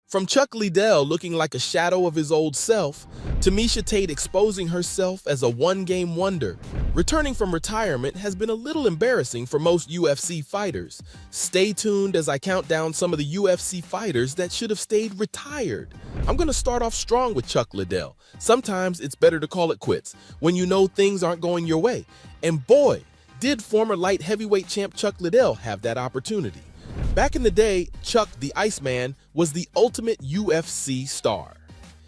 From Chuck Liddell looking like a shadow of his old self, to Miesha Tate exposing herself as a one-game wonder, returning from retirement has been a little embarrassing for most UFC fighters. Stay tuned as I count down some of the UFC fighters that should have stayed retired. I'm going to start off strong with Chuck Liddell. Sometimes it's better to call it quits when you know things aren't going your way. And boy, did former light heavyweight champ Chuck Liddell have that opportunity. Back in the day, Chuck the Iceman was the ultimate UFC star.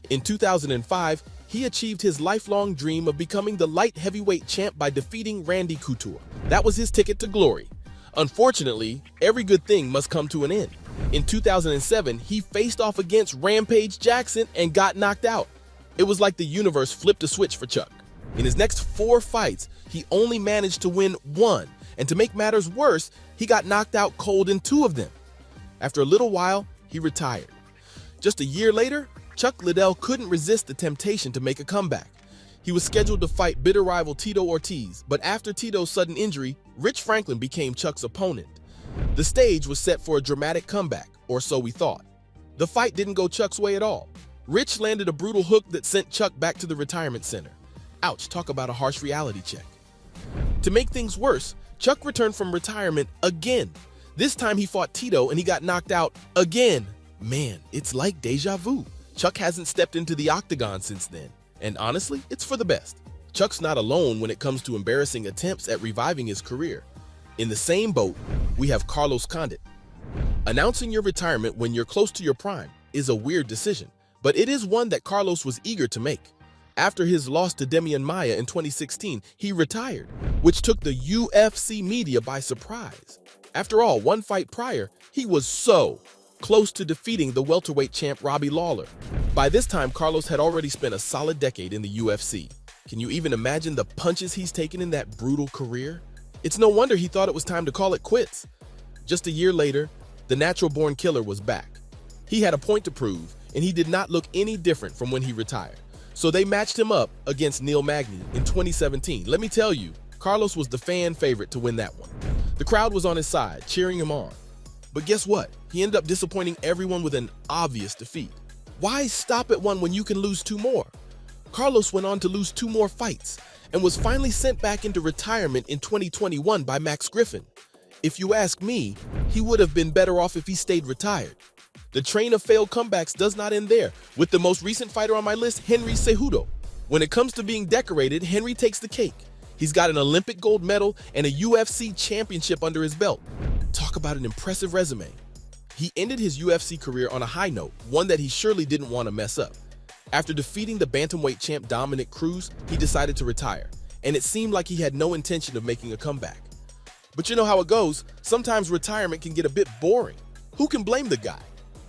In 2005, he achieved his lifelong dream of becoming the light heavyweight champ by defeating Randy Couture. That was his ticket to glory. Unfortunately, every good thing must come to an end. In 2007, he faced off against Rampage Jackson and got knocked out. It was like the universe flipped a switch for Chuck. In his next 4 fights, he only managed to win 1, and to make matters worse, he got knocked out cold in 2 of them. After a little while, he retired. Just a year later, Chuck Liddell couldn't resist the temptation to make a comeback. He was scheduled to fight bitter rival Tito Ortiz, but after Tito's sudden injury, Rich Franklin became Chuck's opponent. The stage was set for a dramatic comeback, or so we thought. The fight didn't go Chuck's way at all. Rich landed a brutal hook that sent Chuck back to the retirement center. Ouch, talk about a harsh reality check. To make things worse, Chuck returned from retirement again. This time he fought Tito and he got knocked out again. Man, it's like deja vu. Chuck hasn't stepped into the octagon since then. And honestly, it's for the best. Chuck's not alone when it comes to embarrassing attempts at reviving his career. In the same boat, we have Carlos Condit. Announcing your retirement when you're close to your prime is a weird decision, but it is one that Carlos was eager to make. After his loss to Demian Maia in 2016, he retired, which took the UFC media by surprise. After all, 1 fight prior, he was so close to defeating the welterweight champ Robbie Lawler. By this time, Carlos had already spent a solid decade in the UFC. Can you even imagine the punches he's taken in that brutal career? It's no wonder he thought it was time to call it quits. Just a year later, the natural-born killer was back. He had a point to prove, and he did not look any different from when he retired. So they matched him up against Neil Magny in 2017. Let me tell you, Carlos was the fan favorite to win that one. The crowd was on his side, cheering him on. But guess what? He ended up disappointing everyone with an obvious defeat. Why stop at 1 when you can lose 2 more? Carlos went on to lose 2 more fights and was finally sent back into retirement in 2021 by Max Griffin. If you ask me, he would have been better off if he stayed retired. The train of failed comebacks does not end there, with the most recent fighter on my list, Henry Cejudo. When it comes to being decorated, Henry takes the cake. He's got an Olympic gold medal and a UFC championship under his belt. Talk about an impressive resume. He ended his UFC career on a high note, one that he surely didn't want to mess up. After defeating the bantamweight champ Dominic Cruz, he decided to retire, and it seemed like he had no intention of making a comeback. But you know how it goes, sometimes retirement can get a bit boring. Who can blame the guy?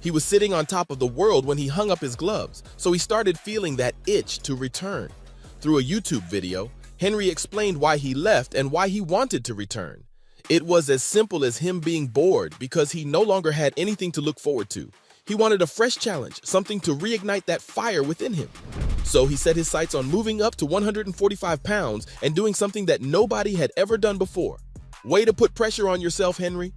He was sitting on top of the world when he hung up his gloves, so he started feeling that itch to return. Through a YouTube video, Henry explained why he left and why he wanted to return. It was as simple as him being bored because he no longer had anything to look forward to. He wanted a fresh challenge, something to reignite that fire within him. So he set his sights on moving up to 145 pounds and doing something that nobody had ever done before. Way to put pressure on yourself, Henry.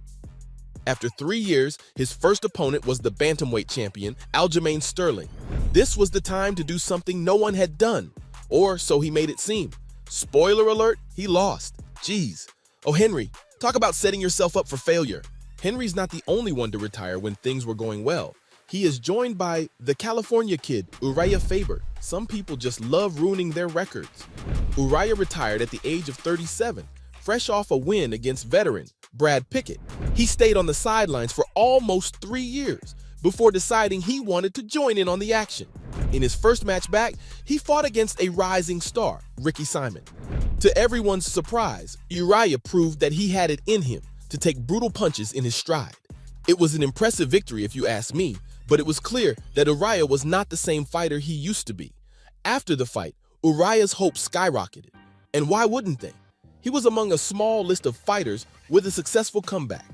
After 3 years, his first opponent was the bantamweight champion, Aljamain Sterling. This was the time to do something no one had done, or so he made it seem. Spoiler alert, he lost. Jeez. Oh, Henry, talk about setting yourself up for failure. Henry's not the only one to retire when things were going well. He is joined by the California kid, Uriah Faber. Some people just love ruining their records. Uriah retired at the age of 37, fresh off a win against veteran Brad Pickett. He stayed on the sidelines for almost 3 years before deciding he wanted to join in on the action. In his first match back, he fought against a rising star, Ricky Simon. To everyone's surprise, Uriah proved that he had it in him to take brutal punches in his stride. It was an impressive victory if you ask me, but it was clear that Uriah was not the same fighter he used to be. After the fight, Uriah's hopes skyrocketed. And why wouldn't they? He was among a small list of fighters with a successful comeback.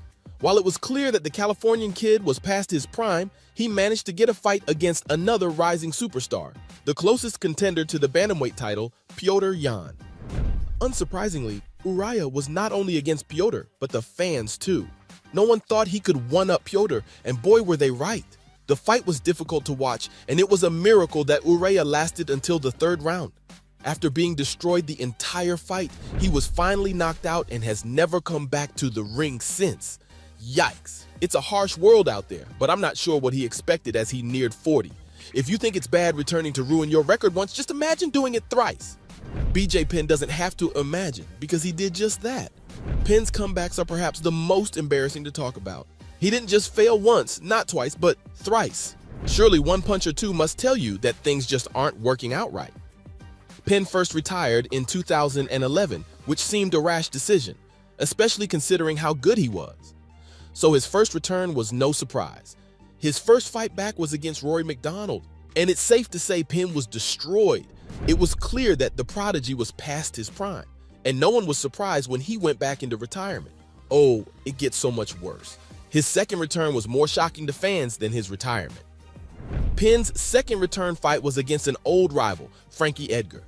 While it was clear that the Californian kid was past his prime, he managed to get a fight against another rising superstar, the closest contender to the bantamweight title, Petr Yan. Unsurprisingly, Uriah was not only against Petr, but the fans too. No one thought he could one-up Petr, and boy were they right. The The fight was difficult to watch, and it was a miracle that Ureya lasted until the third round. After being destroyed the entire fight, he was finally knocked out and has never come back to the ring since. Yikes. It's a harsh world out there, but I'm not sure what he expected as he neared 40. If you think it's bad returning to ruin your record once, just imagine doing it thrice. BJ Penn doesn't have to imagine, because he did just that. Penn's comebacks are perhaps the most embarrassing to talk about. He didn't just fail once, not twice, but thrice. Surely one punch or two must tell you that things just aren't working out right. Penn first retired in 2011, which seemed a rash decision, especially considering how good he was. So his first return was no surprise. His first fight back was against Rory McDonald, and it's safe to say Penn was destroyed. It was clear that the prodigy was past his prime, and no one was surprised when he went back into retirement. Oh, it gets so much worse. His second return was more shocking to fans than his retirement. Penn's second return fight was against an old rival, Frankie Edgar.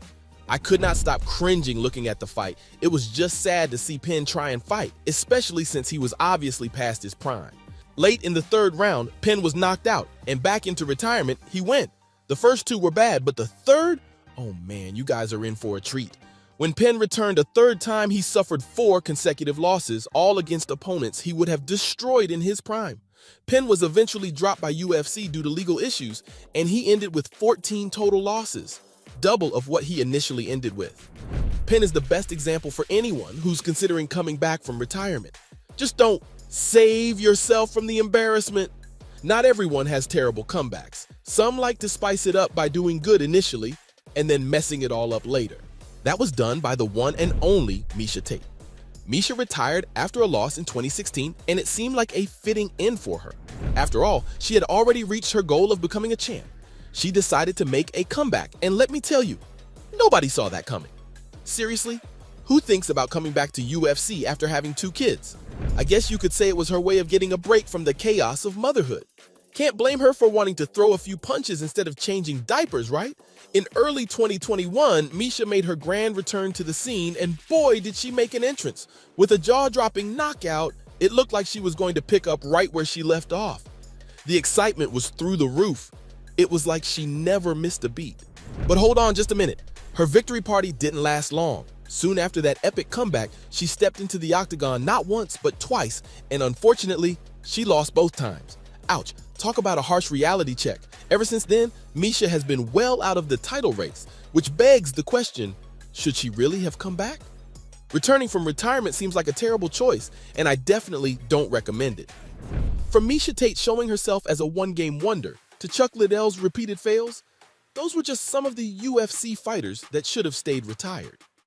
I could not stop cringing looking at the fight. It was just sad to see Penn try and fight, especially since he was obviously past his prime. Late in the third round, Penn was knocked out, and back into retirement he went. The first two were bad, but the third? Oh man, you guys are in for a treat. When Penn returned a third time, he suffered 4 consecutive losses, all against opponents he would have destroyed in his prime. Penn was eventually dropped by UFC due to legal issues, and he ended with 14 total losses, double of what he initially ended with. Penn is the best example for anyone who's considering coming back from retirement. Just don't save yourself from the embarrassment. Not everyone has terrible comebacks. Some like to spice it up by doing good initially and then messing it all up later. That was done by the one and only Miesha Tate. Miesha retired after a loss in 2016, and it seemed like a fitting end for her. After all, she had already reached her goal of becoming a champ. She decided to make a comeback, and let me tell you, nobody saw that coming. Seriously? Who thinks about coming back to UFC after having 2 kids? I guess you could say it was her way of getting a break from the chaos of motherhood. Can't blame her for wanting to throw a few punches instead of changing diapers, right? In early 2021, Miesha made her grand return to the scene, and boy did she make an entrance. With a jaw-dropping knockout, it looked like she was going to pick up right where she left off. The excitement was through the roof. It was like she never missed a beat. But hold on just a minute. Her victory party didn't last long. Soon after that epic comeback, she stepped into the octagon not once but twice, and unfortunately, she lost both times. Ouch, talk about a harsh reality check. Ever since then, Miesha has been well out of the title race, which begs the question, should she really have come back? Returning from retirement seems like a terrible choice, and I definitely don't recommend it. From Miesha Tate showing herself as a one-game wonder to Chuck Liddell's repeated fails, those were just some of the UFC fighters that should have stayed retired.